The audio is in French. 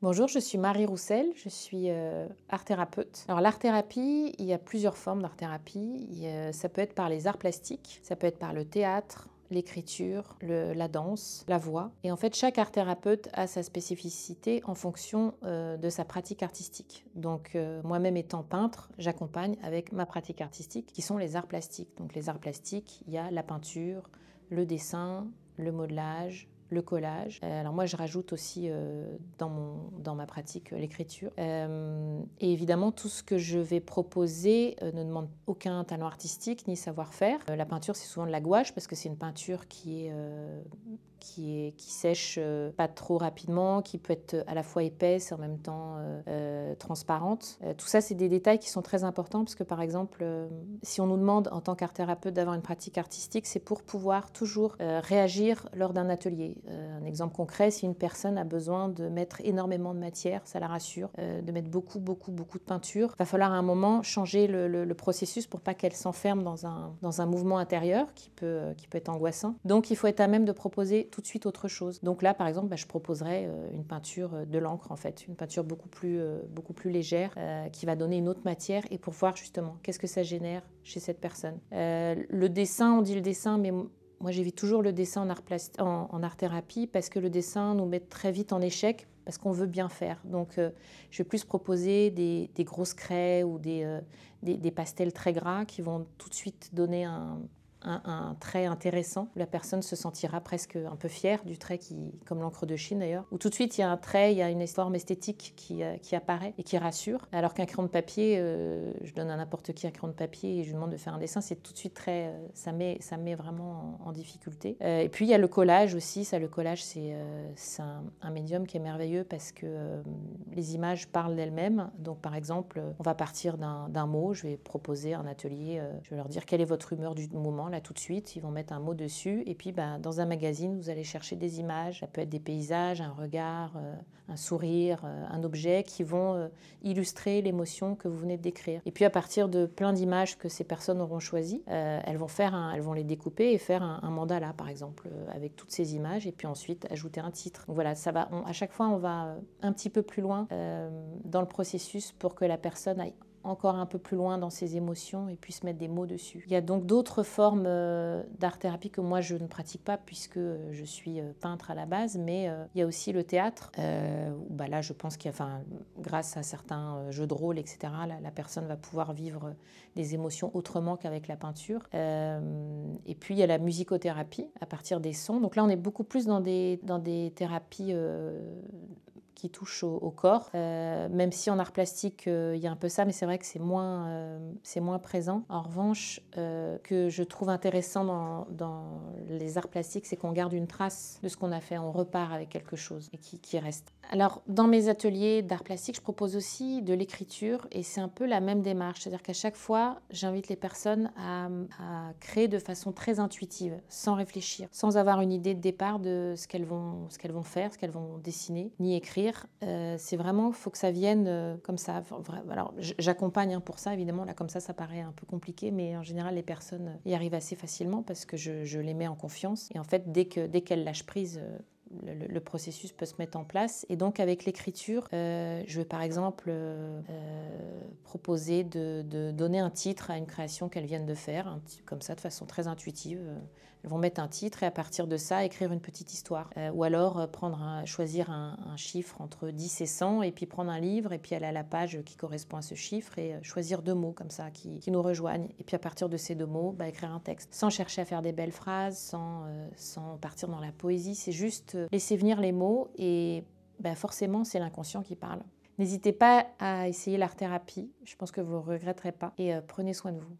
Bonjour, je suis Marie Roussel, je suis art thérapeute. Alors l'art-thérapie, il y a plusieurs formes d'art-thérapie. Ça peut être par les arts plastiques, ça peut être par le théâtre, l'écriture, la danse, la voix. Et en fait, chaque art thérapeute a sa spécificité en fonction de sa pratique artistique. Donc moi-même étant peintre, j'accompagne avec ma pratique artistique qui sont les arts plastiques. Donc les arts plastiques, il y a la peinture, le dessin, le modelage, le collage. Alors moi, je rajoute aussi dans ma pratique l'écriture. Et évidemment, tout ce que je vais proposer ne demande aucun talent artistique ni savoir-faire. La peinture, c'est souvent de la gouache parce que c'est une peinture qui sèche pas trop rapidement, qui peut être à la fois épaisse et en même temps transparente. Tout ça, c'est des détails qui sont très importants parce que, par exemple, si on nous demande en tant qu'art thérapeute d'avoir une pratique artistique, c'est pour pouvoir toujours réagir lors d'un atelier. Un exemple concret, si une personne a besoin de mettre énormément de matière, ça la rassure, de mettre beaucoup de peinture, il va falloir à un moment changer le processus pour pas qu'elle s'enferme dans un mouvement intérieur qui peut être angoissant. Donc, il faut être à même de proposer tout de suite autre chose. Donc là, par exemple, je proposerais une peinture de l'encre, en fait, une peinture beaucoup plus légère qui va donner une autre matière et pour voir justement qu'est-ce que ça génère chez cette personne. Le dessin, on dit le dessin, mais moi j'évite toujours le dessin en art-thérapie parce que le dessin nous met très vite en échec parce qu'on veut bien faire. Donc je vais plus proposer des grosses craies ou des pastels très gras qui vont tout de suite donner un trait intéressant. La personne se sentira presque un peu fière du trait, comme l'encre de Chine d'ailleurs, où tout de suite il y a un trait, il y a une forme esthétique qui apparaît et qui rassure. Alors qu'un crayon de papier, je donne à n'importe qui un crayon de papier et je lui demande de faire un dessin, c'est tout de suite ça met vraiment en difficulté. Et puis il y a le collage aussi. Le collage, c'est un médium qui est merveilleux parce que les images parlent d'elles-mêmes. Donc par exemple, on va partir d'un mot, je vais proposer un atelier, je vais leur dire quelle est votre humeur du moment, là tout de suite, ils vont mettre un mot dessus et puis dans un magazine, vous allez chercher des images, ça peut être des paysages, un regard, un sourire, un objet qui vont illustrer l'émotion que vous venez de décrire. Et puis à partir de plein d'images que ces personnes auront choisies, elles vont les découper et faire un mandala par exemple, avec toutes ces images et puis ensuite ajouter un titre. Donc voilà, à chaque fois on va un petit peu plus loin dans le processus pour que la personne aille encore un peu plus loin dans ses émotions et puisse mettre des mots dessus. Il y a donc d'autres formes d'art-thérapie que moi je ne pratique pas puisque je suis peintre à la base, mais il y a aussi le théâtre. Là je pense grâce à certains jeux de rôle, etc., la personne va pouvoir vivre des émotions autrement qu'avec la peinture. Et puis il y a la musicothérapie à partir des sons. Donc là on est beaucoup plus dans des thérapies qui touche au corps, même si en art plastique il y a un peu ça, mais c'est vrai que c'est moins présent. En revanche, que je trouve intéressant dans les arts plastiques, c'est qu'on garde une trace de ce qu'on a fait, on repart avec quelque chose et qui reste. Alors dans mes ateliers d'art plastique, je propose aussi de l'écriture et c'est un peu la même démarche, c'est-à-dire qu'à chaque fois, j'invite les personnes à créer de façon très intuitive, sans réfléchir, sans avoir une idée de départ de ce qu'elles vont faire, ce qu'elles vont dessiner, ni écrire. C'est vraiment, il faut que ça vienne comme ça. Alors, j'accompagne pour ça, évidemment. Là, comme ça paraît un peu compliqué, mais en général, les personnes y arrivent assez facilement parce que je les mets en confiance. Et en fait, dès qu'elles lâchent prise, le processus peut se mettre en place. Et donc, avec l'écriture, je vais par exemple proposer de donner un titre à une création qu'elles viennent de faire, comme ça, de façon très intuitive. Elles vont mettre un titre et à partir de ça, écrire une petite histoire. Ou alors choisir un chiffre entre 10 et 100 et puis prendre un livre et puis aller à la page qui correspond à ce chiffre et choisir 2 mots comme ça qui nous rejoignent. Et puis à partir de ces 2 mots, écrire un texte. Sans chercher à faire des belles phrases, sans partir dans la poésie. C'est juste laisser venir les mots et forcément, c'est l'inconscient qui parle. N'hésitez pas à essayer l'art-thérapie. Je pense que vous ne regretterez pas. Et prenez soin de vous.